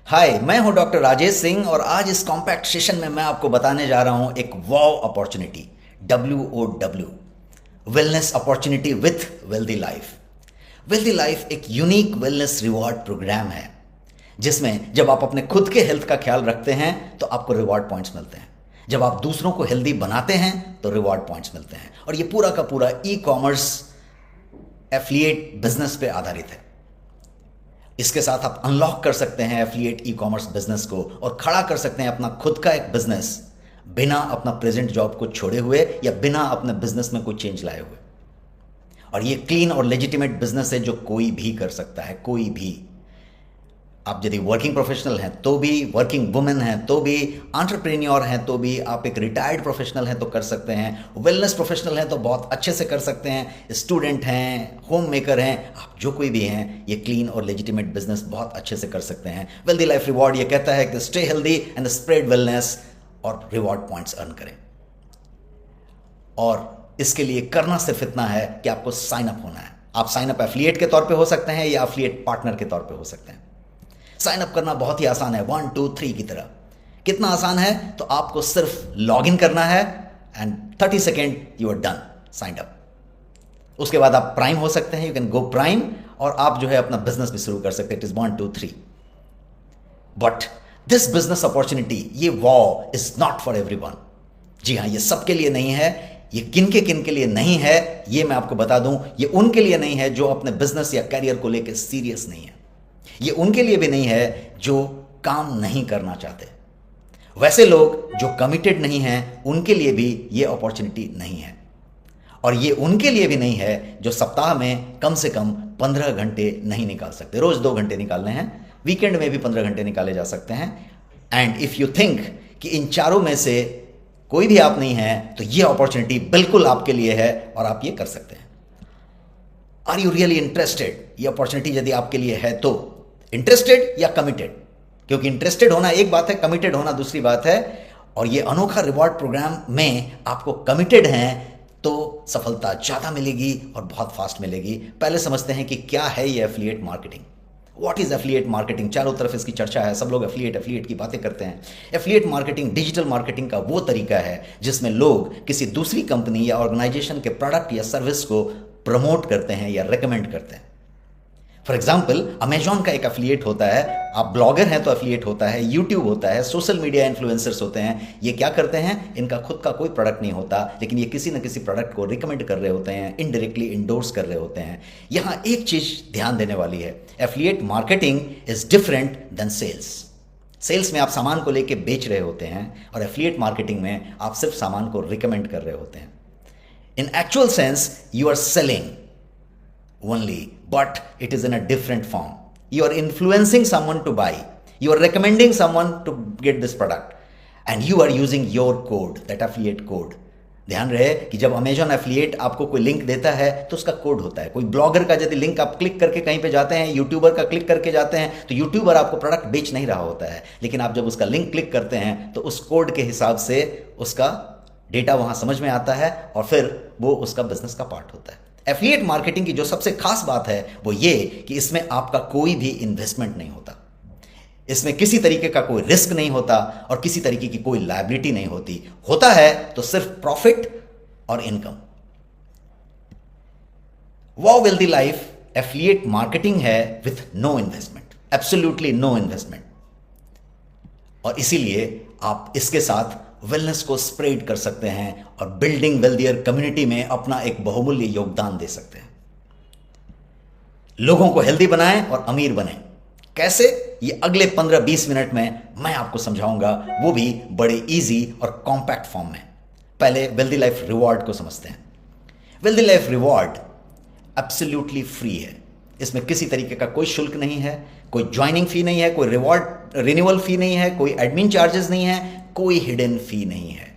हाय, मैं हूं डॉक्टर राजेश सिंह और आज इस कॉम्पैक्ट सेशन में मैं आपको बताने जा रहा हूं एक wow opportunity. WOW, wellness opportunity with wealthy life. Wealthy life एक यूनिक वेलनेस रिवॉर्ड प्रोग्राम है जिसमें जब आप अपने खुद के हेल्थ का ख्याल रखते हैं तो आपको रिवॉर्ड पॉइंट्स मिलते हैं। जब आप दूसरों को हेल्दी बनाते हैं तो रिवॉर्ड पॉइंट्स मिलते हैं। और ये पूरा का पूरा ई कॉमर्स एफिलिएट बिजनेस पे आधारित है। इसके साथ आप अनलॉक कर सकते हैं एफिलिएट ई कॉमर्स बिजनेस को और खड़ा कर सकते हैं अपना खुद का एक बिजनेस बिना अपना प्रेजेंट जॉब को छोड़े हुए या बिना अपने बिजनेस में कोई चेंज लाए हुए। और ये क्लीन और लेजिटिमेट बिजनेस है जो कोई भी कर सकता है, कोई भी। आप यदि वर्किंग प्रोफेशनल हैं तो भी, वर्किंग वुमेन हैं तो भी, एंटरप्रेन्योर हैं तो भी, आप एक रिटायर्ड प्रोफेशनल हैं तो कर सकते हैं, वेलनेस प्रोफेशनल हैं तो बहुत अच्छे से कर सकते हैं, स्टूडेंट हैं, होम मेकर हैं, आप जो कोई भी हैं, ये क्लीन और लेजिटिमेट बिजनेस बहुत अच्छे से कर सकते हैं। वेल्दी लाइफ रिवॉर्ड ये कहता है कि stay healthy and spread wellness और रिवॉर्ड पॉइंट्स अर्न करें। और इसके लिए करना सिर्फ इतना है कि आपको साइन अप होना है। आप साइन अप एफिलिएट के तौर पे हो सकते हैं या एफिलिएट पार्टनर के तौर पे हो सकते हैं। साइन अप करना बहुत ही आसान है, 1 2 3 की तरह। कितना आसान है? तो आपको सिर्फ लॉग इन करना है and 30 second you are done, sign up. उसके बाद आप प्राइम हो सकते हैं, यू कैन गो प्राइम, और आप जो है अपना बिजनेस भी शुरू कर सकते हैं। It is 1 2 3। But this business opportunity, ये wow is not for everyone. जी हाँ, ये सबके लिए नहीं है। ये किन के लिए नहीं है ये मैं आपको बता दूं। ये उनके लिए नहीं है जो अपने बिजनेस या करियर को लेकर सीरियस नहीं है। ये उनके लिए भी नहीं है जो काम नहीं करना चाहते। वैसे लोग जो कमिटेड नहीं हैं उनके लिए भी ये अपॉर्चुनिटी नहीं है। और ये उनके लिए भी नहीं है जो सप्ताह में कम से कम 15 घंटे नहीं निकाल सकते। रोज 2 घंटे निकालने हैं, वीकेंड में भी 15 घंटे निकाले जा सकते हैं। एंड इफ यू थिंक कि इन चारों में से कोई भी आप नहीं है तो ये अपॉर्चुनिटी बिल्कुल आपके लिए है और आप ये कर सकते हैं। Are you really interested? ये अपॉर्चुनिटी यदि आपके लिए है तो इंटरेस्टेड या कमिटेड? क्योंकि इंटरेस्टेड होना एक बात है, कमिटेड होना दूसरी बात है। और ये अनोखा रिवॉर्ड प्रोग्राम में आपको कमिटेड हैं तो सफलता ज्यादा मिलेगी और बहुत फास्ट मिलेगी। पहले समझते हैं कि क्या है ये affiliate marketing. What is affiliate marketing? चारों तरफ इसकी चर्चा है, सब लोग एफिलिएट की बातें करते हैं। एफिलिएट मार्केटिंग डिजिटल मार्केटिंग का वो तरीका है जिसमें लोग किसी दूसरी कंपनी या ऑर्गेनाइजेशन के प्रोडक्ट या सर्विस को प्रमोट करते हैं या रेकमेंड करते हैं। फॉर एग्जाम्पल, अमेजॉन का एक एफिलिएट होता है, आप ब्लॉगर हैं तो एफिलिएट होता है, यूट्यूब होता है, सोशल मीडिया इन्फ्लुएंसर्स होते हैं। ये क्या करते हैं? इनका खुद का कोई प्रोडक्ट नहीं होता, लेकिन ये किसी न किसी प्रोडक्ट को रिकमेंड कर रहे होते हैं, इनडायरेक्टली इंडोर्स कर रहे होते हैं। यहां एक चीज ध्यान देने वाली है, affiliate marketing is different than sales. Sales में आप सामान को लेके बेच रहे होते हैं और एफिलिएट मार्केटिंग में आप सिर्फ सामान को रिकमेंड कर रहे होते हैं। In actual sense you are selling only, but it is in a different form. You are influencing someone to buy. You are recommending someone to get this product. And you are using your code, that affiliate code. ध्यान रहे कि जब Amazon affiliate आपको कोई link देता है तो उसका कोड होता है। कोई ब्लॉगर का यदि लिंक आप क्लिक करके कहीं पे जाते हैं, यूट्यूबर का क्लिक करके जाते हैं, तो यूट्यूबर आपको प्रोडक्ट बेच नहीं रहा होता है, लेकिन आप जब उसका लिंक क्लिक करते हैं तो उस कोड के हिसाब से उसका डेटा वहां समझ में आता है और फिर वो उसका बिजनेस का पार्ट होता है। एफिलिएट मार्केटिंग की जो सबसे खास बात है वो ये कि इसमें आपका कोई भी इन्वेस्टमेंट नहीं होता, इसमें किसी तरीके का कोई रिस्क नहीं होता और किसी तरीके की कोई लायबिलिटी नहीं होती। होता है तो सिर्फ प्रॉफिट और income. Wow wealthy life affiliate marketing है with no investment, absolutely no investment. और इसीलिए आप इसके साथ वेलनेस को स्प्रेड कर सकते हैं और बिल्डिंग वेल्दियर कम्युनिटी में अपना एक बहुमूल्य योगदान दे सकते हैं। लोगों को हेल्दी बनाएं और अमीर बने। कैसे? ये अगले 15-20 मिनट में मैं आपको समझाऊंगा, वो भी बड़े इजी और कॉम्पैक्ट फॉर्म में। पहले वेल्दी लाइफ रिवॉर्ड को समझते हैं। Wealthy life reward absolutely free है। इसमें किसी तरीके का कोई शुल्क नहीं है, कोई ज्वाइनिंग फी नहीं है, कोई रिवॉर्ड रिन्यूअल फी नहीं है, कोई एडमिन चार्जेस नहीं है, कोई हिडन फी नहीं है।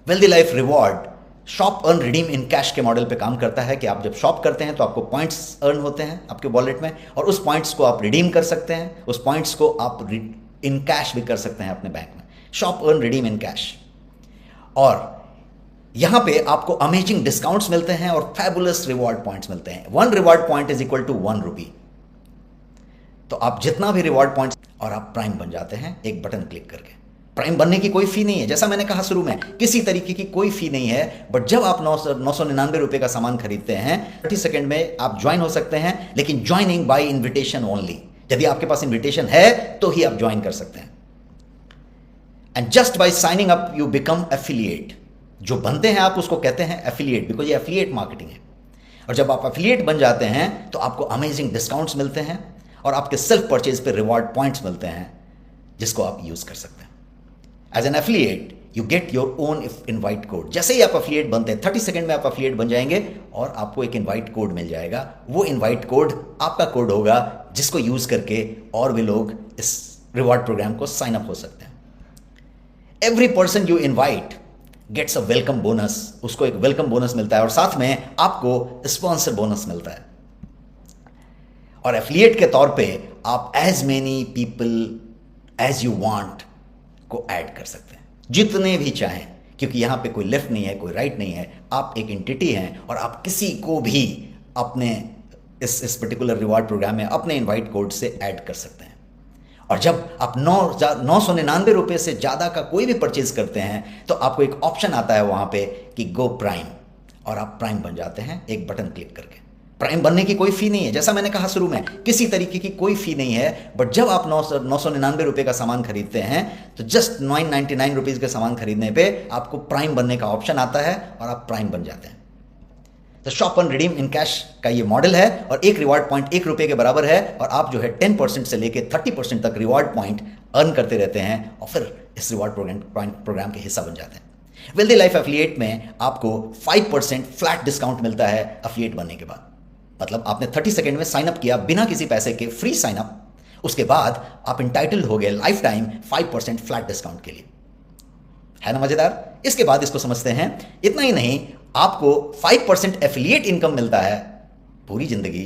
Wealthy life reward shop earn redeem in cash के मॉडल पे काम करता है कि आप जब शॉप करते हैं तो आपको पॉइंट्स अर्न होते हैं आपके वॉलेट में और उस पॉइंट्स को आप रिडीम कर सकते हैं, उस पॉइंट्स को आप इन कैश भी कर सकते हैं अपने बैंक में। Shop earn redeem in cash. और यहां पे आपको अमेजिंग डिस्काउंट्स मिलते हैं और फैबुलस रिवॉर्ड पॉइंट्स मिलते हैं। 1 reward point is equal to 1 rupee. तो आप जितना भी रिवॉर्ड पॉइंट्स और आप प्राइम बन जाते हैं एक बटन क्लिक करके। प्राइम बनने की कोई फी नहीं है, जैसा मैंने कहा शुरू में, किसी तरीके की कोई फी नहीं है। बट जब आप 999 का सामान खरीदते हैं 30 सेकेंड में आप ज्वाइन हो सकते हैं, लेकिन ज्वाइनिंग बाय इन्विटेशन ओनली। यदि आपके पास इन्विटेशन है तो ही आप ज्वाइन कर सकते हैं। And just by signing up you become affiliate. जो बनते हैं आप उसको कहते हैं एफिलिएट, बिकॉज ये एफिलिएट मार्केटिंग है। और जब आप एफिलिएट बन जाते हैं तो आपको अमेजिंग डिस्काउंट्स मिलते हैं और आपके सेल्फ परचेज पे रिवॉर्ड पॉइंट्स मिलते हैं, जिसको आप यूज कर सकते हैं। As an affiliate you get your own invite code. जैसे ही आप एफिलिएट बनते हैं 30 सेकंड में आप एफिलिएट बन जाएंगे और आपको एक इनवाइट कोड मिल जाएगा। वो इनवाइट कोड आपका कोड होगा, जिसको यूज करके और भी लोग इस रिवॉर्ड प्रोग्राम को साइन अप हो सकते हैं। Every person you invite gets a welcome bonus. उसको एक वेलकम बोनस मिलता है और साथ में आपको स्पॉन्सर बोनस मिलता है। और एफिलिएट के तौर पे आप as many people as you want को ऐड कर सकते हैं, जितने भी चाहें, क्योंकि यहां पे कोई लेफ्ट नहीं है, कोई राइट नहीं है। आप एक एंटिटी हैं और आप किसी को भी अपने इस पर्टिकुलर रिवॉर्ड प्रोग्राम में अपने इनवाइट कोड से ऐड कर सकते हैं। और जब आप 999 रुपये से ज़्यादा का कोई भी परचेज करते हैं तो आपको एक ऑप्शन आता है वहाँ पे कि गो प्राइम, और आप प्राइम बन जाते हैं एक बटन क्लिक करके। प्राइम बनने की कोई फी नहीं है, जैसा मैंने कहा शुरू में, किसी तरीके की कोई फी नहीं है। बट जब आप 999 रुपये का सामान खरीदते हैं तो जस्ट 999 रुपीज़ के सामान खरीदने पे आपको प्राइम बनने का ऑप्शन आता है और आप प्राइम बन जाते हैं। तो shop and redeem in cash का ये मॉडल है और एक रिवॉर्ड पॉइंट 1 रुपये के बराबर है और आप जो है 10% से लेके 30% तक रिवॉर्ड पॉइंट अर्न करते रहते हैं और फिर इस रिवॉर्ड प्रोग्राम के हिस्सा बन जाते हैं। वेल्दी लाइफ एफिलिएट में आपको 5% फ्लैट डिस्काउंट मिलता है एफिलिएट बनने के बाद। मतलब आपने 30 सेकेंड में साइन अप किया बिना किसी पैसे के, फ्री साइन अप, उसके बाद आप इंटाइटल्ड हो गए लाइफ टाइम 5% फ्लैट डिस्काउंट के लिए। है ना मजेदार? इसके बाद इसको समझते हैं। इतना ही नहीं, आपको 5% एफिलिएट इनकम मिलता है पूरी जिंदगी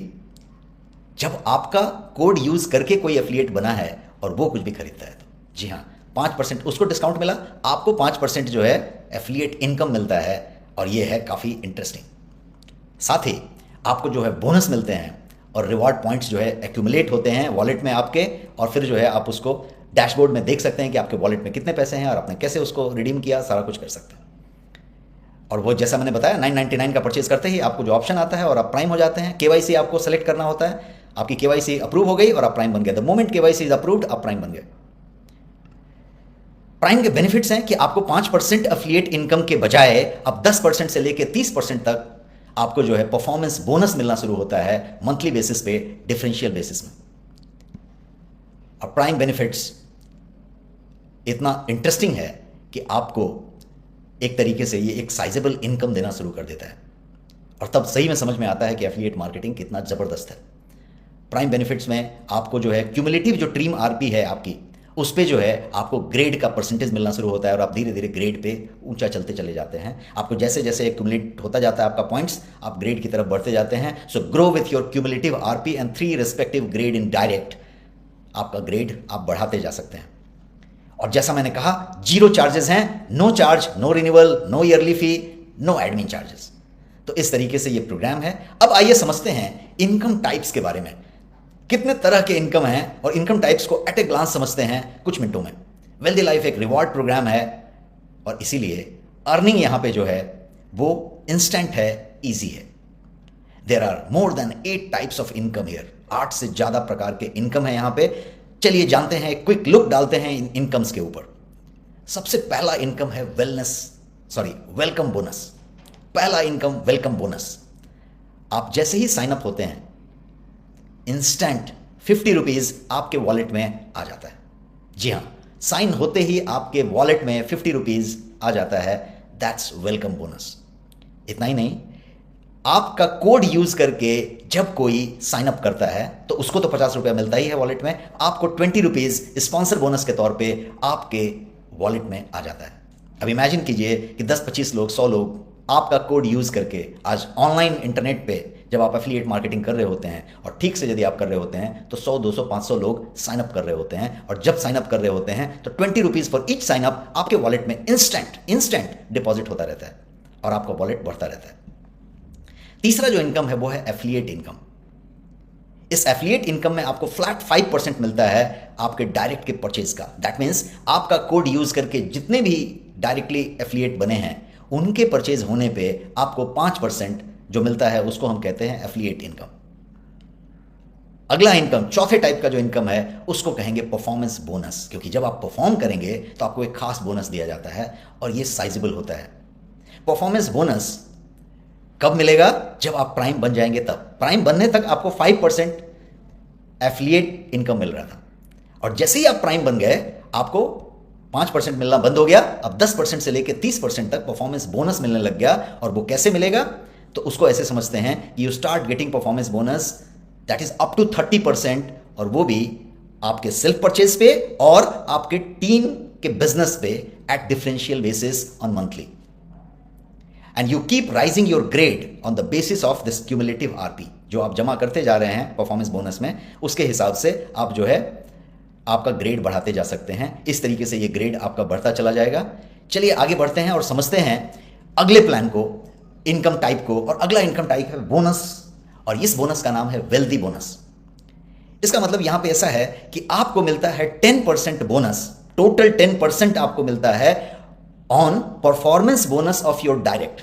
जब आपका कोड यूज करके कोई एफिलिएट बना है और वो कुछ भी खरीदता है तो। जी हाँ, 5% उसको डिस्काउंट मिला, आपको 5% जो है एफिलिएट इनकम मिलता है और ये है काफ़ी इंटरेस्टिंग। साथ ही आपको जो है बोनस मिलते हैं और रिवॉर्ड पॉइंट्स जो है एक्यूमुलेट होते हैं वॉलेट में आपके, और फिर जो है आप उसको डैशबोर्ड में देख सकते हैं कि आपके वॉलेट में कितने पैसे हैं और आपने कैसे उसको रिडीम किया, सारा कुछ कर सकते हैं। और वो जैसा मैंने बताया 999 का परचेज करते ही आपको जो ऑप्शन आता है और आप प्राइम हो जाते हैं। केवाईसी आपको सेलेक्ट करना होता है, आपकी केवाईसी अप्रूव हो गई और आप प्राइम बन गए। The moment KYC is approved आप प्राइम बन गए। प्राइम के बेनिफिट्स हैं कि आपको 5% एफिलिएट इनकम के बजाय अब 10% से लेकर 30% तक आपको जो है परफॉर्मेंस बोनस मिलना शुरू होता है मंथली बेसिस पे, डिफरेंशियल बेसिस में। और प्राइम बेनिफिट्स इतना इंटरेस्टिंग है कि आपको एक तरीके से ये एक साइजेबल इनकम देना शुरू कर देता है और तब सही में समझ में आता है कि एफिलिएट मार्केटिंग कितना ज़बरदस्त है। प्राइम बेनिफिट्स में आपको जो है क्यूमुलेटिव जो टीम आरपी है आपकी, उस पे जो है आपको ग्रेड का परसेंटेज मिलना शुरू होता है और आप धीरे धीरे ग्रेड पे ऊंचा चलते चले जाते हैं। आपको जैसे जैसे एक्यूमुलेट होता जाता है आपका पॉइंट्स, आप ग्रेड की तरफ बढ़ते जाते हैं। So grow with your cumulative RP and 3 respective grade in direct, आपका ग्रेड आप बढ़ाते जा सकते हैं। और जैसा मैंने कहा 0 चार्जेस हैं, no charge, no renewal, no yearly fee, no admin charges. तो इस तरीके से ये प्रोग्राम है। अब आइए समझते हैं इनकम टाइप्स के बारे में। कितने तरह के इनकम हैं और इनकम टाइप्स को एट ए ग्लांस समझते हैं कुछ मिनटों में। वेल्दी लाइफ एक रिवॉर्ड प्रोग्राम है और इसीलिए अर्निंग यहां पे जो है वो इंस्टेंट है, इजी है। There are more than 8 types of income here. 8 से ज्यादा प्रकार के इनकम है यहां पे। चलिए जानते हैं, क्विक लुक डालते हैं इन इनकम्स के ऊपर। सबसे पहला इनकम है वेलकम बोनस। पहला इनकम वेलकम बोनस। आप जैसे ही साइन अप होते हैं इंस्टेंट 50 रुपीज आपके वॉलेट में आ जाता है। जी हाँ, साइन होते ही आपके वॉलेट में 50 रुपीज आ जाता है। That's welcome bonus. इतना ही नहीं, आपका कोड यूज करके जब कोई साइन अप करता है तो उसको तो 50 रुपया मिलता ही है वॉलेट में, आपको 20 रुपीज स्पॉन्सर बोनस के तौर पे आपके वॉलेट में आ जाता है। अब इमेजिन कीजिए कि 10-25 लोग, 100 लोग आपका कोड यूज करके आज ऑनलाइन इंटरनेट पे जब आप एफिलिएट मार्केटिंग कर रहे होते हैं और ठीक से यदि आप कर रहे होते हैं तो 100, 200, 500 लोग साइन अप कर रहे होते हैं। और जब साइन अप कर रहे होते हैं तो 20 rupees for each sign up आपके वॉलेट में इंस्टेंट डिपॉजिट होता रहता है और आपका वॉलेट बढ़ता रहता है। तीसरा जो इनकम है वो है एफिलिएट इनकम। इस एफिलिएट इनकम में आपको फ्लैट 5% मिलता है आपके डायरेक्ट के परचेज का। दैट मीन्स आपका कोड यूज करके जितने भी डायरेक्टली एफिलिएट बने हैं उनके परचेज होने पे आपको 5% जो मिलता है उसको हम कहते हैं एफिलिएट इनकम। अगला इनकम, चौथे टाइप का जो इनकम है उसको कहेंगे परफॉर्मेंस बोनस, क्योंकि जब आप परफॉर्म करेंगे तो आपको एक खास बोनस दिया जाता है और ये साइजेबल होता है। परफॉर्मेंस बोनस कब मिलेगा? जब आप प्राइम बन जाएंगे तब। प्राइम बनने तक आपको 5% एफिलिएट इनकम मिल रहा था और जैसे ही आप प्राइम बन गए आपको 5% मिलना बंद हो गया। अब 10% से लेकर 30% तक परफॉर्मेंस बोनस मिलने लग गया। और वो कैसे मिलेगा? तो उसको ऐसे समझते हैं कि you start getting performance bonus that is up to 30%, और वो भी आपके सेल्फ परचेज पे और आपके टीम के बिजनेस पे at differential basis on monthly. And you keep rising your grade on the basis of this cumulative RP. जो आप जमा करते जा रहे हैं परफॉर्मेंस बोनस में, उसके हिसाब से आप जो है आपका ग्रेड बढ़ाते जा सकते हैं। इस तरीके से ये ग्रेड आपका बढ़ता चला जाएगा। चलिए आगे बढ़ते हैं और समझते हैं अगले प्लान को, इनकम टाइप को। और अगला इनकम टाइप है बोनस, और इस बोनस का नाम है वेल्दी बोनस। इसका मतलब यहां पे ऐसा है कि आपको मिलता है 10% बोनस, टोटल 10% आपको मिलता है on performance bonus of your direct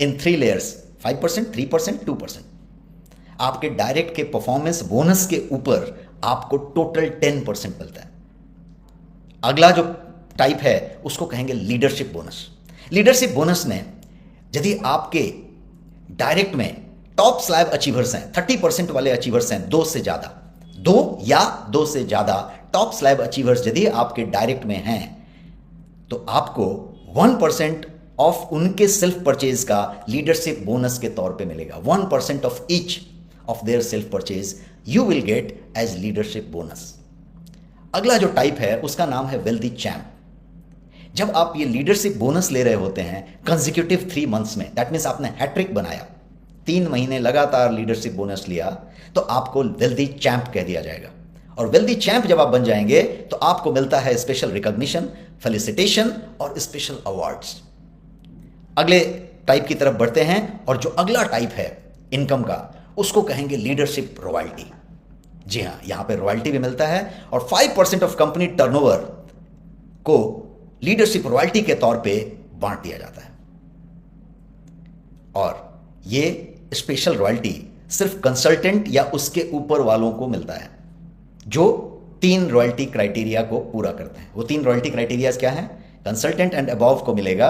in 3 layers, 5%, 3%, 2%। आपके डायरेक्ट के परफॉर्मेंस बोनस के ऊपर आपको टोटल 10% मिलता है। अगला जो टाइप है उसको कहेंगे लीडरशिप बोनस। लीडरशिप बोनस में यदि आपके डायरेक्ट में टॉप स्लैब अचीवर्स हैं, 30% वाले अचीवर्स हैं, 2 से ज्यादा टॉप स्लैब अचीवर्स यदि आपके डायरेक्ट में हैं, तो आपको 1% ऑफ उनके सेल्फ परचेज का लीडरशिप बोनस के तौर पे मिलेगा। 1% of each of their self purchase you will get as leadership bonus. अगला जो टाइप है उसका नाम है वेल्दी चैम्प। जब आप ये लीडरशिप बोनस ले रहे होते हैं कंसेक्यूटिव 3 मंथ्स में, दैट मीन्स आपने हैट्रिक बनाया, 3 महीने लगातार लीडरशिप बोनस लिया, तो आपको वेल्दी चैंप कह दिया जाएगा। और वेल्दी चैंप जब आप बन जाएंगे तो आपको मिलता है स्पेशल रिकॉग्निशन, फेलिसिटेशन और स्पेशल अवार्ड्स। अगले टाइप की तरफ बढ़ते हैं और जो अगला टाइप है इनकम का उसको कहेंगे लीडरशिप रॉयल्टी। जी हां, यहां पे रॉयल्टी भी मिलता है और 5% ऑफ कंपनी टर्नओवर को लीडरशिप रॉयल्टी के तौर पे बांट दिया जाता है। और ये स्पेशल रॉयल्टी सिर्फ कंसल्टेंट या उसके ऊपर वालों को मिलता है जो 3 रॉयल्टी क्राइटेरिया को पूरा करते हैं। वो 3 रॉयल्टी क्राइटेरिया क्या हैं? कंसल्टेंट एंड अबव को मिलेगा,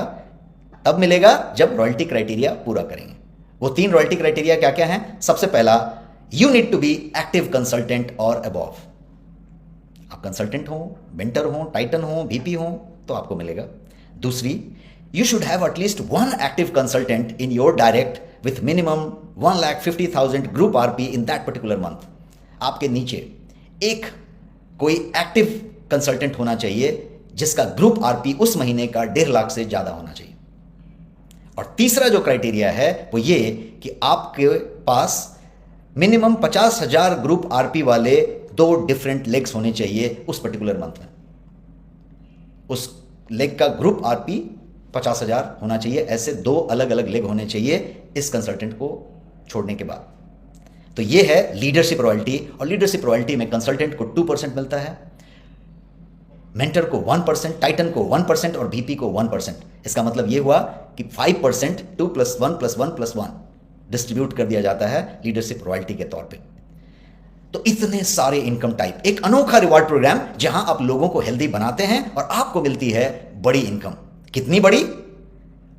तब मिलेगा जब रॉयल्टी क्राइटेरिया पूरा करेंगे। वो 3 रॉयल्टी क्राइटेरिया क्या क्या हैं? सबसे पहला, you need to be active consultant और अबव। आप कंसल्टेंट हो, मेंटर हो, टाइटन हो, VP हो तो आपको मिलेगा। दूसरी, you should have at least 1 active consultant in your direct with minimum 1,50,000 group RP in that particular month। आपके नीचे एक कोई एक्टिव कंसल्टेंट होना चाहिए जिसका ग्रुप RP उस महीने का 1.5 लाख से ज्यादा होना चाहिए। और तीसरा जो क्राइटेरिया है वो ये कि आपके पास मिनिमम 50,000 ग्रुप RP वाले 2 डिफरेंट लेग्स होने चाहिए उस पर्टिकुलर मंथ में। उस लेग का ग्रुप RP 50,000 होना चाहिए। ऐसे 2 अलग अलग लेग होने चाहिए इस कंसल्टेंट को छोड़ने के बाद। तो ये है लीडरशिप रॉयल्टी। और लीडरशिप रॉयल्टी में कंसल्टेंट को 2% मिलता है, मेंटर को 1%, टाइटन को 1% और VP को 1%। इसका मतलब ये हुआ कि 5% 2 + 1 + 1 + 1 डिस्ट्रीब्यूट कर दिया जाता है लीडरशिप रॉयल्टी के तौर पे। तो इतने सारे इनकम टाइप, एक अनोखा रिवॉर्ड प्रोग्राम जहां आप लोगों को हेल्दी बनाते हैं और आपको मिलती है बड़ी इनकम। कितनी बड़ी?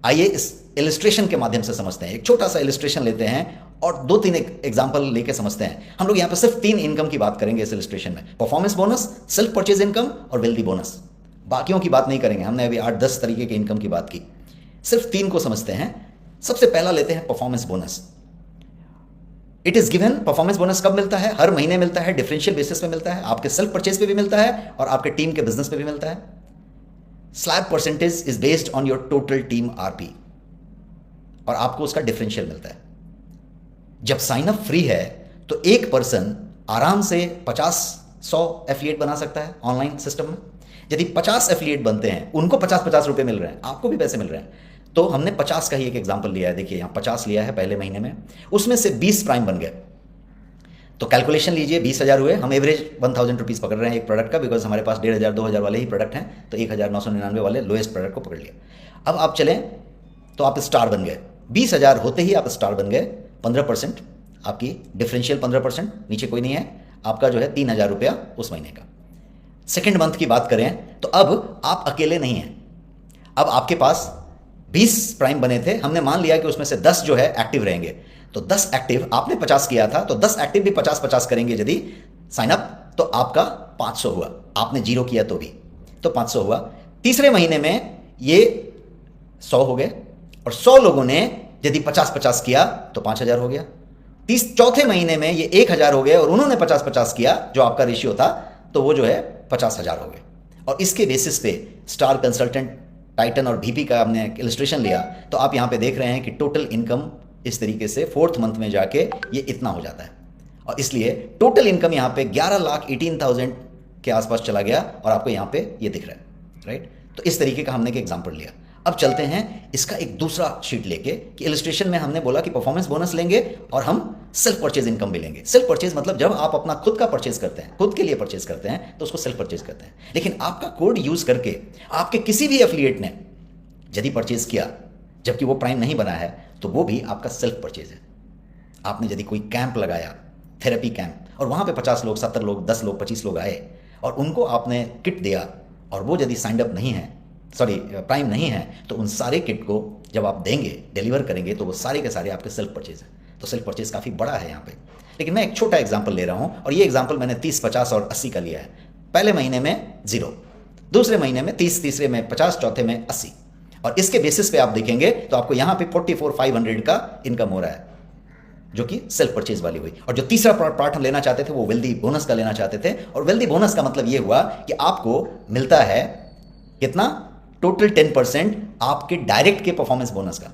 आइए इस इलिस्ट्रेशन के माध्यम से समझते हैं। एक छोटा सा इलिस्ट्रेशन लेते हैं और 2-3 एग्जांपल लेके समझते हैं। हम लोग यहां पे सिर्फ 3 इनकम की बात करेंगे इस इलिस्ट्रेशन में, performance bonus, self purchase income और वेल्दी बोनस। बाकियों की बात नहीं करेंगे, हमने अभी 8-10 तरीके के इनकम की बात की, सिर्फ 3 को समझते हैं। सबसे पहला लेते हैं performance bonus. It is given. Performance bonus कब मिलता है? हर महीने मिलता है, डिफरेंशियल बेसिस पे मिलता है, आपके सेल्फ परचेज पे भी मिलता है और आपके टीम के बिजनेस पे भी मिलता है। Slab percentage is based on your total team RP और आपको उसका डिफरेंशियल मिलता है। जब साइन अप फ्री है तो एक पर्सन आराम से 50-100 एफिलिएट बना सकता है ऑनलाइन सिस्टम में। यदि 50 एफिलिएट बनते हैं, उनको 50-50 रुपए मिल रहे हैं, आपको भी पैसे मिल रहे हैं। तो हमने 50 का ही एक एग्जांपल लिया है। देखिए यहां 50 लिया है पहले महीने में, उसमें से 20 प्राइम बन गए तो कैलकुलेशन लीजिए, 20,000 हुए, हम एवरेज 1,000 रुपीज़ पकड़ रहे हैं एक प्रोडक्ट का, बिकॉज हमारे पास 1,500 2,000 वाले ही प्रोडक्ट हैं, तो 1,999 वाले लोएस्ट प्रोडक्ट को पकड़ लिया। अब आप चलें तो आप स्टार बन गए, 20,000 होते ही आप स्टार बन गए, 15% आपकी डिफरेंशियल 15%, नीचे कोई नहीं है, आपका जो है 3,000 रुपया उस महीने का। सेकेंड मंथ की बात करें तो अब आप अकेले नहीं हैं, अब आपके पास 20 प्राइम बने थे, हमने मान लिया कि उसमें से 10 जो है एक्टिव रहेंगे, तो 10 एक्टिव, आपने 50 किया था तो 10 एक्टिव भी 50-50 करेंगे यदि साइन अप, तो आपका 500 हुआ, आपने 0 किया तो भी, तो 500 हुआ। तीसरे महीने में ये 100 हो गए, और 100 लोगों ने यदि 50-50 किया तो 5,000 हो गया। चौथे महीने में ये 1,000 हो गए और उन्होंने 50-50 किया, जो आपका रेशियो था, तो वो जो है 50,000 हो गए। और इसके बेसिस पे स्टार कंसल्टेंट, टाइटन और VP का हमने इलस्ट्रेशन लिया, तो आप यहाँ पे देख रहे हैं कि टोटल इनकम इस तरीके से 4th मंथ में जाके ये इतना हो जाता है, और इसलिए टोटल इनकम यहाँ पे 11,18,000 के आसपास चला गया, और आपको यहाँ पे ये दिख रहा है, राइट। तो इस तरीके का हमने एक एग्जाम्पल लिया। अब चलते हैं इसका एक दूसरा शीट लेके, कि इलस्ट्रेशन में हमने बोला कि परफॉर्मेंस बोनस लेंगे और हम सेल्फ परचेज इनकम भी लेंगे। सेल्फ परचेज मतलब जब आप अपना खुद का परचेज करते हैं, खुद के लिए परचेज करते हैं, तो उसको सेल्फ परचेज करते हैं। लेकिन आपका कोड यूज करके आपके किसी भी एफिलिएट ने यदि परचेज किया जबकि वो प्राइम नहीं बना है, तो वो भी आपका सेल्फ परचेज है। आपने यदि कोई कैंप लगाया, थेरेपी कैंप, और वहां पे 50 लोग, 70 लोग, 10 लोग, 25 लोग आए, और उनको आपने किट दिया, और वो यदि साइंड अप नहीं है, प्राइम नहीं है, तो उन सारे किट को जब आप देंगे, डिलीवर करेंगे, तो वो सारे के सारे आपके सेल्फ परचेज हैं। तो सेल्फ परचेज काफ़ी बड़ा है यहाँ पे। लेकिन मैं एक छोटा एग्जाम्पल ले रहा हूँ, और ये एग्जाम्पल मैंने 30, 50 और 80 का लिया है। पहले महीने में 0, दूसरे महीने में 30, तीसरे में 50, चौथे में 80, और इसके बेसिस पे आप देखेंगे तो आपको यहाँ पे 44,500 का इनकम हो रहा है, जो कि सेल्फ परचेज वाली हुई। और जो तीसरा पार्ट हम लेना चाहते थे वो वेल्दी बोनस का लेना चाहते थे, और वेल्दी बोनस का मतलब ये हुआ कि आपको मिलता है कितना, टोटल 10% आपके डायरेक्ट के परफॉर्मेंस बोनस का,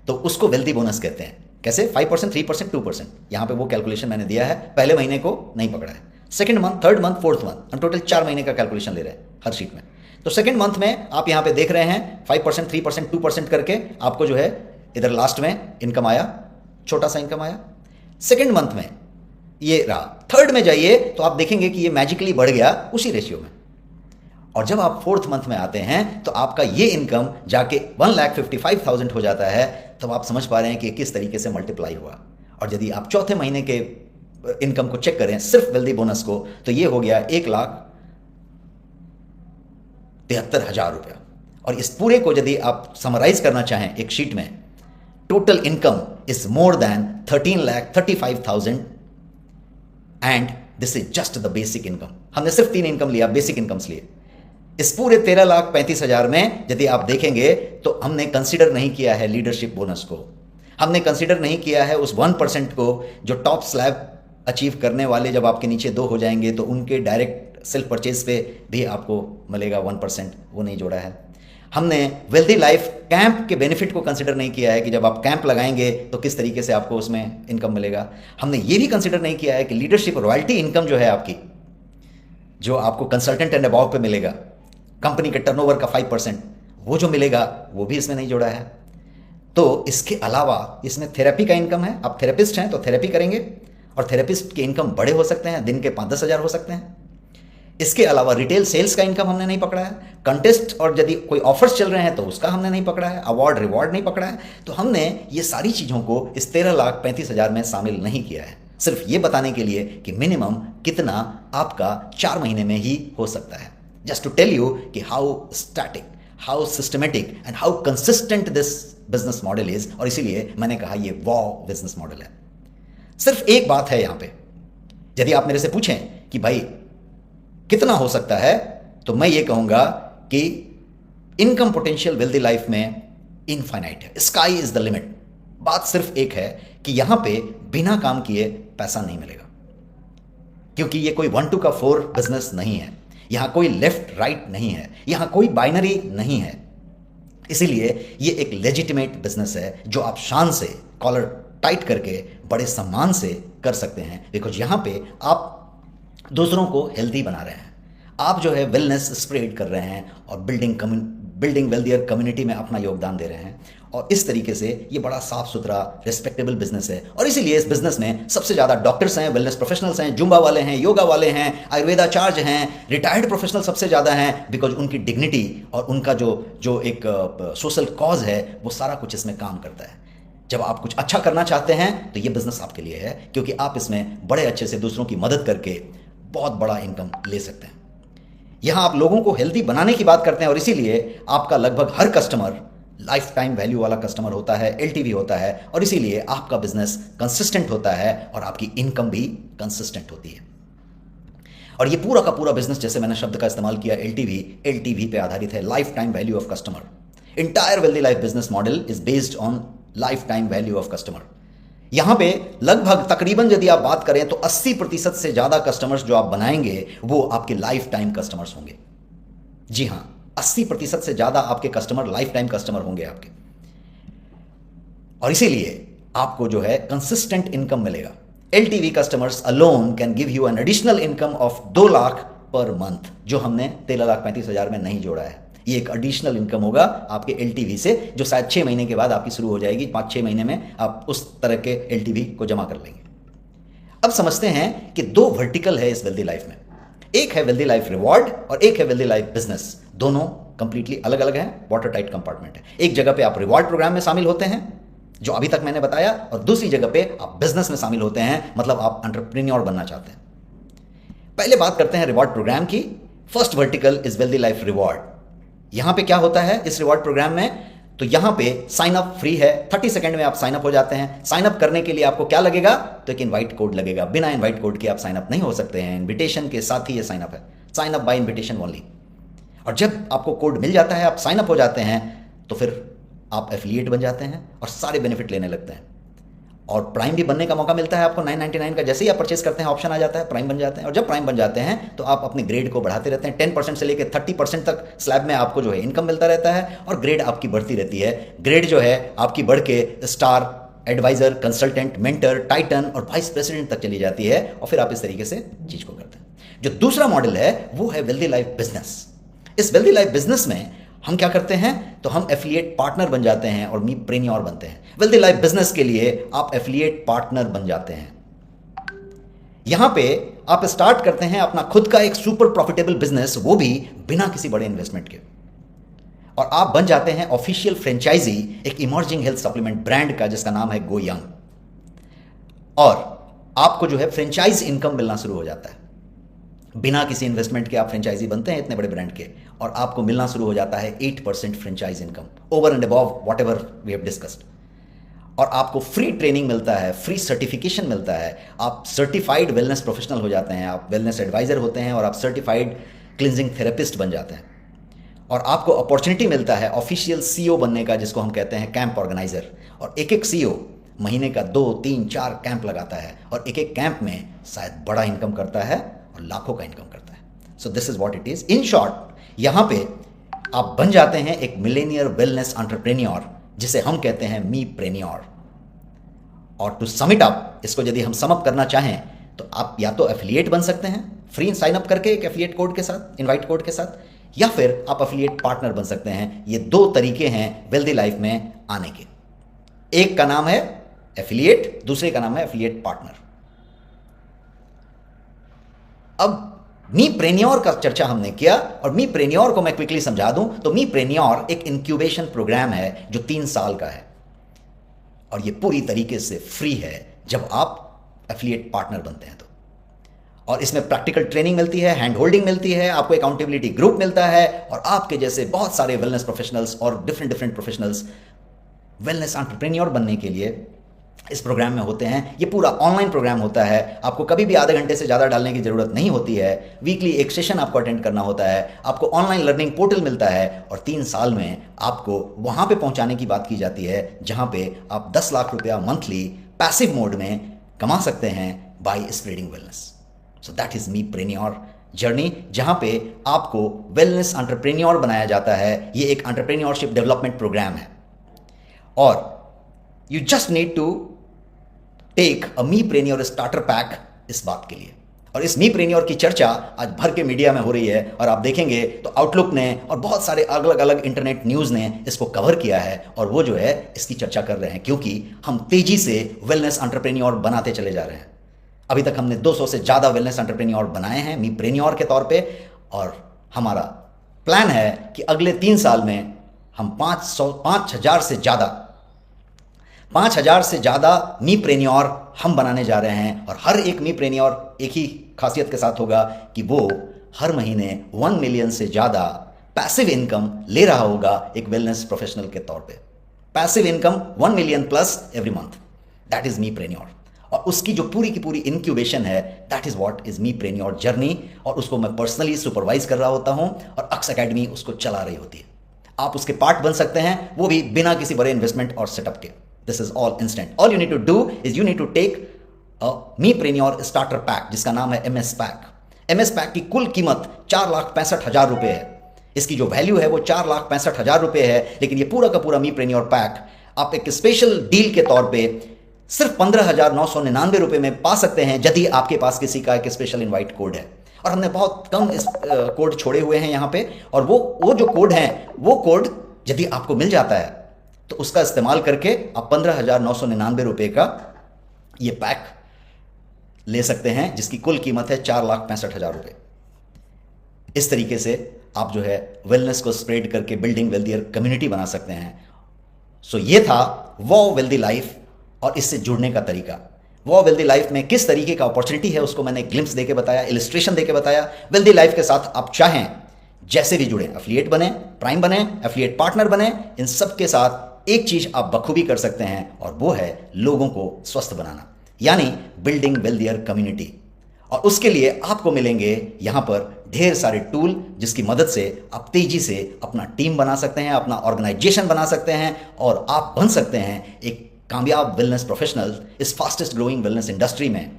तो उसको वेल्दी बोनस कहते हैं। कैसे? 5%, 3%, 2%। यहां पे वो कैलकुलेशन मैंने दिया है, पहले महीने को नहीं पकड़ा है, second month, third month, fourth month, हम टोटल 4 महीने का कैलकुलेशन ले रहे हैं हर शीट में। तो सेकंड मंथ में आप यहां पे देख रहे हैं 5%, 3%, 2% करके आपको जो है इधर लास्ट में इनकम आया, छोटा सा इनकम आया। सेकंड मंथ में ये रहा, थर्ड में जाइए तो आप देखेंगे कि ये मैजिकली बढ़ गया उसी रेशियो में, और जब आप फोर्थ मंथ में आते हैं तो आपका ये इनकम जाके 1,55,000 हो जाता है। तब आप समझ पा रहे हैं कि किस तरीके से मल्टीप्लाई हुआ। और यदि आप चौथे महीने के इनकम को चेक करें, सिर्फ वेल्दी बोनस को, तो ये हो गया 1,73,000 रुपया। और इस पूरे को यदि आप समराइज करना चाहें एक शीट में, total income is more than 13,35,000 and this is just the basic income. हमने सिर्फ 3 इनकम लिया, बेसिक इनकम्स लिए। इस पूरे 13,35,000 में यदि आप देखेंगे तो हमने कंसीडर नहीं किया है लीडरशिप बोनस को, हमने कंसीडर नहीं किया है उस 1% को जो टॉप स्लैब अचीव करने वाले, जब आपके नीचे 2 हो जाएंगे तो उनके डायरेक्ट सेल्फ परचेज पे भी आपको मिलेगा 1%, वो नहीं जोड़ा है। हमने वेल्दी लाइफ कैंप के बेनिफिट को कंसिडर नहीं किया है कि जब आप कैंप लगाएंगे तो किस तरीके से आपको उसमें इनकम मिलेगा। हमने ये भी कंसिडर नहीं किया है कि लीडरशिप रॉयल्टी इनकम जो है आपकी, जो आपको कंसल्टेंट एंड अबाव पे मिलेगा, कंपनी के टर्नओवर का 5%, वो जो मिलेगा वो भी इसमें नहीं जोड़ा है। तो इसके अलावा इसमें थेरेपी का इनकम है, आप थेरेपिस्ट हैं तो थेरेपी करेंगे, और थेरेपिस्ट के इनकम बड़े हो सकते हैं, दिन के 5-10 हज़ार हो सकते हैं। इसके अलावा रिटेल सेल्स का इनकम हमने नहीं पकड़ा है, कंटेस्ट और यदि कोई ऑफर्स चल रहे हैं तो उसका हमने नहीं पकड़ा है, अवार्ड रिवॉर्ड नहीं पकड़ा है। तो हमने ये सारी चीज़ों को इस 13,35,000 में शामिल नहीं किया है, सिर्फ ये बताने के लिए कि मिनिमम कितना आपका 4 महीने में ही हो सकता है। जस्ट टू टेल यू कि how static, how systematic and how consistent this business model is. और इसीलिए मैंने कहा ये वॉव बिजनेस मॉडल है। सिर्फ एक बात है यहां पे, यदि आप मेरे से पूछें कि भाई कितना हो सकता है, तो मैं ये कहूंगा कि इनकम पोटेंशियल वेल्दी लाइफ में इनफाइनाइट है, स्काई इज द लिमिट। बात सिर्फ एक है कि यहां पे बिना काम किए पैसा नहीं मिलेगा, क्योंकि ये कोई 1 to 4 बिजनेस नहीं है, यहां कोई लेफ्ट राइट नहीं है, यहां कोई बाइनरी नहीं है। इसीलिए ये एक लेजिटिमेट बिजनेस है जो आप शान से कॉलर टाइट करके बड़े सम्मान से कर सकते हैं, बिकॉज यहां पे आप दूसरों को हेल्दी बना रहे हैं, आप जो है वेलनेस स्प्रेड कर रहे हैं और बिल्डिंग वेल्दियर कम्युनिटी में अपना योगदान दे रहे हैं। और इस तरीके से ये बड़ा साफ सुथरा रिस्पेक्टेबल बिजनेस है। और इसीलिए इस बिजनेस में सबसे ज़्यादा डॉक्टर्स हैं, वेलनेस प्रोफेशनल्स हैं, जुम्बा वाले हैं, योगा वाले हैं, आयुर्वेदाचार्य हैं, रिटायर्ड प्रोफेशनल सबसे ज़्यादा हैं, बिकॉज उनकी डिग्निटी और उनका जो एक सोशल कॉज है वो सारा कुछ इसमें काम करता है। जब आप कुछ अच्छा करना चाहते हैं तो ये बिजनेस आपके लिए है, क्योंकि आप इसमें बड़े अच्छे से दूसरों की मदद करके बहुत बड़ा इनकम ले सकते हैं। यहां आप लोगों को हेल्दी बनाने की बात करते हैं और इसीलिए आपका लगभग हर कस्टमर लाइफ टाइम वैल्यू वाला कस्टमर होता है, एलटीवी होता है, और इसीलिए आपका बिजनेस कंसिस्टेंट होता है और आपकी इनकम भी कंसिस्टेंट होती है। और ये पूरा का पूरा बिजनेस, जैसे मैंने शब्द का इस्तेमाल किया एलटीवी पे आधारित है, life time value of customer. Entire wealthy life business model is based on life time value of customer. यहां पे लगभग तकरीबन यदि आप बात करें तो 80% से ज्यादा कस्टमर्स जो आप बनाएंगे वो आपके लाइफ टाइम कस्टमर्स होंगे। जी हां, 80% से ज्यादा आपके कस्टमर लाइफ टाइम कस्टमर होंगे आपके। और इसीलिए आपको जो है कंसिस्टेंट इनकम मिलेगा। LTV customers alone can give you an additional income of 2 lakh per month, जो हमने 13,35,000 में नहीं जोड़ा है। ये एक एडिशनल इनकम होगा आपके एलटीवी से, जो शायद 6 महीने के बाद आपकी शुरू हो जाएगी। 5-6 महीने में आप उस तरह के एलटीवी को जमा कर लेंगे। अब समझते हैं कि 2 वर्टिकल है इस वेल्दी लाइफ में। एक है वेल्दी लाइफ रिवॉर्ड और एक है वेल्दी लाइफ बिजनेस। दोनों कंप्लीटली अलग अलग हैं, वाटर टाइट कंपार्टमेंट है। एक जगह पे आप रिवॉर्ड प्रोग्राम में शामिल होते हैं, जो अभी तक मैंने बताया, और दूसरी जगह पे आप बिजनेस में शामिल होते हैं, मतलब आप एंटरप्रेन्योर बनना चाहते हैं। पहले बात करते हैं रिवॉर्ड प्रोग्राम की। First vertical is wealthy life reward. यहां पे क्या होता है इस रिवॉर्ड प्रोग्राम में? तो यहां पे साइन अप फ्री है, 30 सेकंड में आप साइन अप हो जाते हैं। साइन अप करने के लिए आपको क्या लगेगा? तो एक इनवाइट कोड लगेगा। बिना इनवाइट कोड के आप साइन अप नहीं हो सकते हैं, इन्विटेशन के साथ ही ये साइन अप है, sign up by invitation only. और जब आपको कोड मिल जाता है, आप साइन अप हो जाते हैं, तो फिर आप एफिलिएट बन जाते हैं और सारे बेनिफिट लेने लगते हैं। और प्राइम भी बनने का मौका मिलता है आपको 999 का। जैसे ही आप परचेस करते हैं ऑप्शन आ जाता है, प्राइम बन जाते हैं। और जब प्राइम बन जाते हैं तो आप अपने ग्रेड को बढ़ाते रहते हैं। 10% से लेकर 30% तक स्लैब में आपको जो है इनकम मिलता रहता है और ग्रेड आपकी बढ़ती रहती है। ग्रेड जो है आपकी बढ़ के star, advisor, consultant, mentor, titan और वाइस प्रेसिडेंट तक चली जाती है। और फिर आप इस तरीके से चीज को करते हैं। जो दूसरा मॉडल है वो है वेल्दी लाइफ बिजनेस। इस वेल्दी लाइफ बिजनेस में हम क्या करते हैं? तो हम एफिलिएट पार्टनर बन जाते हैं और मीप्रेन्योर बनते हैं। वेल्दी लाइफ बिजनेस के लिए आप एफिलिएट पार्टनर बन जाते हैं। यहां पे आप स्टार्ट करते हैं अपना खुद का एक सुपर प्रॉफिटेबल बिजनेस, वो भी बिना किसी बड़े इन्वेस्टमेंट के। और आप बन जाते हैं ऑफिशियल फ्रेंचाइजी एक इमर्जिंग हेल्थ सप्लीमेंट ब्रांड का, जिसका नाम है गो यंग। और आपको जो है फ्रेंचाइज इनकम मिलना शुरू हो जाता है। बिना किसी इन्वेस्टमेंट के आप फ्रेंचाइजी बनते हैं इतने बड़े ब्रांड के, और आपको मिलना शुरू हो जाता है 8% franchise income over and above whatever we have discussed. और आपको फ्री ट्रेनिंग मिलता है, फ्री सर्टिफिकेशन मिलता है, आप सर्टिफाइड वेलनेस प्रोफेशनल हो जाते हैं, आप वेलनेस एडवाइजर होते हैं और आप सर्टिफाइड क्लिनजिंग थेरेपिस्ट बन जाते हैं। और आपको अपॉर्चुनिटी मिलता है ऑफिशियल सीईओ बनने का, जिसको हम कहते हैं कैंप ऑर्गेनाइजर। और एक एक सीईओ महीने का 2, 3, 4 कैंप लगाता है और एक एक कैंप में शायद बड़ा इनकम करता है और लाखों का इनकम करता है। So this is what it is. In short, यहां पे आप बन जाते हैं एक मिलेनियर वेलनेस एंटरप्रेन्योर, जिसे हम कहते हैं मीप्रेन्योर। और टू सम इट अप, इसको यदि हम सम अप करना चाहें तो आप या तो एफिलिएट बन सकते हैं फ्री साइन अप करके एक एफिलिएट कोड के साथ, इनवाइट कोड के साथ, या फिर आप एफिलिएट पार्टनर बन सकते हैं। ये 2 तरीके हैं वेल्दी लाइफ में आने के। एक का नाम है एफिलिएट, दूसरे का नाम है एफिलिएट पार्टनर। अब मीप्रेन्योर का चर्चा हमने किया, और मीप्रेन्योर को मैं क्विकली समझा दूं तो मीप्रेन्योर एक इंक्यूबेशन प्रोग्राम है जो 3 साल का है, और ये पूरी तरीके से फ्री है जब आप एफिलिएट पार्टनर बनते हैं तो। और इसमें प्रैक्टिकल ट्रेनिंग मिलती है, हैंड होल्डिंग मिलती है, आपको अकाउंटेबिलिटी ग्रुप मिलता है, और आपके जैसे बहुत सारे वेलनेस प्रोफेशनल्स और डिफरेंट प्रोफेशनल्स वेलनेस एंटरप्रेन्योर बनने के लिए इस प्रोग्राम में होते हैं। ये पूरा ऑनलाइन प्रोग्राम होता है, आपको कभी भी आधे घंटे से ज़्यादा डालने की ज़रूरत नहीं होती है। वीकली एक सेशन आपको अटेंड करना होता है, आपको ऑनलाइन लर्निंग पोर्टल मिलता है, और 3 साल में आपको वहाँ पे पहुँचाने की बात की जाती है जहाँ पे आप 10 लाख रुपया मंथली पैसिव मोड में कमा सकते हैं by spreading wellness. So that is mepreneur journey, जहाँ पे आपको वेलनेस एंटरप्रेन्योर बनाया जाता है। ये एक एंटरप्रेन्योरशिप डेवलपमेंट प्रोग्राम है, और you just need to take a mepreneur starter pack इस बात के लिए। और इस मीप्रेन्योर की चर्चा आज भर के मीडिया में हो रही है, और आप देखेंगे तो आउटलुक ने और बहुत सारे अलग अलग इंटरनेट न्यूज़ ने इसको कवर किया है, और वो जो है इसकी चर्चा कर रहे हैं, क्योंकि हम तेजी से वेलनेस एंटरप्रेन्योर बनाते चले जा रहे हैं। अभी तक हमने 200 से ज़्यादा वेलनेस एंटरप्रेन्योर बनाए हैं मीप्रेन्योर के तौर पे, और हमारा प्लान है कि अगले 3 साल में हम 5,000 से ज़्यादा मीप्रेन्योर हम बनाने जा रहे हैं। और हर एक मीप्रेन्योर एक ही खासियत के साथ होगा कि वो हर महीने 1 मिलियन से ज़्यादा पैसिव इनकम ले रहा होगा एक वेलनेस प्रोफेशनल के तौर पे। Passive income 1 million plus every month, that is mepreneur. और उसकी जो पूरी की पूरी इंक्यूबेशन है, that is what is mepreneur journey, और उसको मैं पर्सनली सुपरवाइज कर रहा होता हूं, और अक्स एकेडमी उसको चला रही होती है। आप उसके पार्ट बन सकते हैं, वो भी बिना किसी बड़े इन्वेस्टमेंट और सेटअप के। This is all instant. All you need to do is you need to take mepreneur starter pack, जिसका नाम है MS पैक। MS पैक की कुल कीमत 4,65,000 रुपये है। इसकी जो वैल्यू है वो 4,65,000 रुपये है, लेकिन ये पूरा का पूरा मीप्रेन्योर पैक आप एक स्पेशल डील के तौर पे सिर्फ 15,999 रुपये में पा सकते हैं, यदि आपके पास किसी का एक स्पेशल इनवाइट कोड है। और हमने बहुत कम इस कोड छोड़े हुए हैं यहाँ पे, और वो जो कोड हैं, वो कोड यदि आपको मिल जाता है तो उसका इस्तेमाल करके आप 15,999 रुपये का ये पैक ले सकते हैं, जिसकी कुल कीमत है 4,65,000 रुपये। इस तरीके से आप जो है वेलनेस को स्प्रेड करके बिल्डिंग वेल्दियर कम्युनिटी बना सकते हैं। सो ये था वो वेल्दी लाइफ और इससे जुड़ने का तरीका। वो वेल्दी लाइफ में किस तरीके का अपॉर्चुनिटी है उसको मैंने ग्लिम्स देके बताया, इलिस्ट्रेशन देके बताया। वेल्दी लाइफ के साथ आप चाहें जैसे भी जुड़े, एफिलिएट बने, प्राइम बने, एफिलिएट पार्टनर बने, इन सब के साथ एक चीज आप बखूबी कर सकते हैं, और वो है लोगों को स्वस्थ बनाना, यानी बिल्डिंग वेल्दियर कम्युनिटी। और उसके लिए आपको मिलेंगे यहां पर ढेर सारे टूल, जिसकी मदद से आप तेजी से अपना टीम बना सकते हैं, अपना ऑर्गेनाइजेशन बना सकते हैं, और आप बन सकते हैं एक कामयाब वेलनेस प्रोफेशनल इस फास्टेस्ट ग्रोइंग वेलनेस इंडस्ट्री में।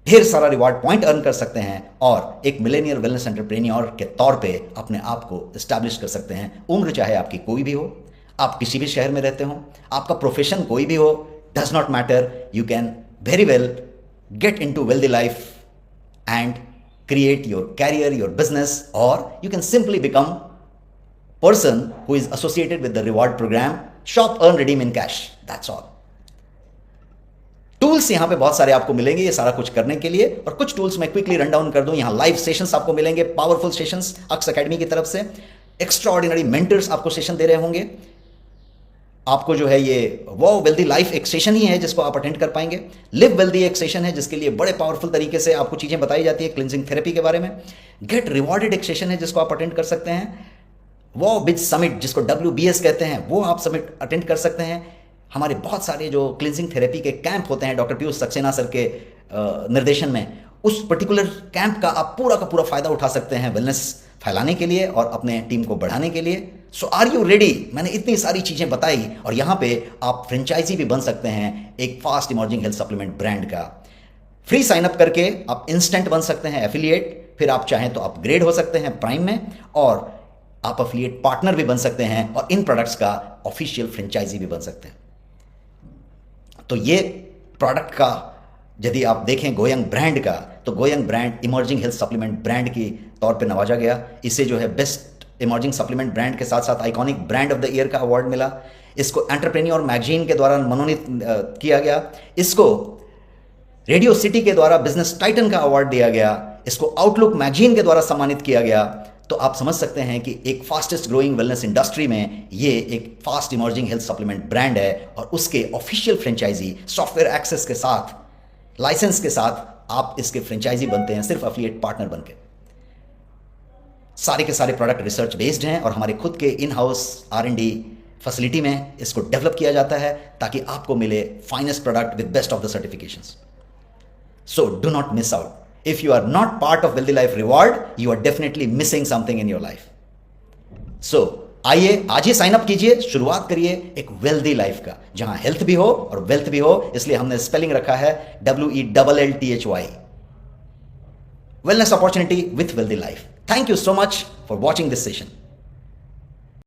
ढेर सारा रिवार्ड पॉइंट अर्न कर सकते हैं, और एक मिलेनियर वेलनेस एंटरप्रेन्योर के तौर पे अपने आप को एस्टैब्लिश कर सकते हैं। उम्र चाहे आपकी कोई भी हो, आप किसी भी शहर में रहते हो, आपका प्रोफेशन कोई भी हो, does not matter, you can very well get into wealthy life and create your career, your business, or you can simply become person who is associated with the reward program, shop, earn, redeem in cash. That's all. Tools यहां पे बहुत सारे आपको मिलेंगे ये सारा कुछ करने के लिए, और कुछ टूल्स मैं क्विकली रन डाउन कर दूं। यहां लाइव सेशंस आपको मिलेंगे, पावरफुल सेशंस अक्स एकेडमी की तरफ से। एक्स्ट्रा ऑर्डिनरी मेंटर्स आपको सेशन दे रहे होंगे। आपको जो है ये वो वेल्दी लाइफ एक सेशन ही है जिसको आप अटेंड कर पाएंगे। लिव वेल्दी एक सेशन है जिसके लिए बड़े पावरफुल तरीके से आपको चीज़ें बताई जाती है क्लिनजिंग थेरेपी के बारे में। गेट रिवॉर्डेड एक सेशन है जिसको आप अटेंड कर सकते हैं। वो बिज समिट जिसको WBS कहते हैं, वो आप समिट अटेंड कर सकते हैं। हमारे बहुत सारे जो क्लिनजिंग थेरेपी के कैंप होते हैं डॉक्टर पीयूष सक्सेना सर के निर्देशन में, उस पर्टिकुलर कैंप का आप पूरा का पूरा फायदा उठा सकते हैं वेलनेस फैलाने के लिए और अपने टीम को बढ़ाने के लिए। सो आर यू रेडी? मैंने इतनी सारी चीज़ें बताई, और यहाँ पे आप फ्रेंचाइजी भी बन सकते हैं एक fast emerging health supplement brand का। फ्री साइन अप करके आप इंस्टेंट बन सकते हैं एफिलिएट, फिर आप चाहें तो अपग्रेड हो सकते हैं प्राइम में, और आप एफिलिएट पार्टनर भी बन सकते हैं, और इन प्रोडक्ट्स का ऑफिशियल फ्रेंचाइजी भी बन सकते हैं। तो ये प्रोडक्ट का यदि आप देखें गोयंग ब्रांड का, तो GoYoung brand emerging health supplement brand की तौर पे नवाजा गया। इसे जो है बेस्ट इमर्जिंग सप्लीमेंट ब्रांड के साथ साथ iconic brand of the year का अवार्ड मिला। इसको एंटरप्रेन्योर मैगजीन के द्वारा मनोनीत किया गया। इसको रेडियो सिटी के द्वारा बिजनेस टाइटन का अवार्ड दिया गया। इसको आउटलुक मैगजीन के द्वारा सम्मानित किया गया। तो आप समझ सकते हैं कि एक फास्टेस्ट ग्रोइंग वेलनेस इंडस्ट्री में ये एक fast emerging health supplement brand है, और उसके ऑफिशियल फ्रेंचाइजी सॉफ्टवेयर एक्सेस के साथ, लाइसेंस के साथ आप इसके फ्रेंचाइजी बनते हैं सिर्फ एफिलिएट पार्टनर बनके। सारे के सारे प्रोडक्ट रिसर्च बेस्ड हैं, और हमारे खुद के इन हाउस R&D फैसिलिटी में इसको डेवलप किया जाता है ताकि आपको मिले finest product with best of the certifications. So do not miss out. If you are not part of Wealthy Life Reward, you are definitely missing something in your life. So, आइए आज ही sign up कीजिए, शुरुआत करिए एक wealthy life का, जहां health भी हो और वेल्थ भी हो। इसलिए हमने स्पेलिंग रखा है WELLTHY, wellness opportunity with wealthy life. Thank you so much for watching this session.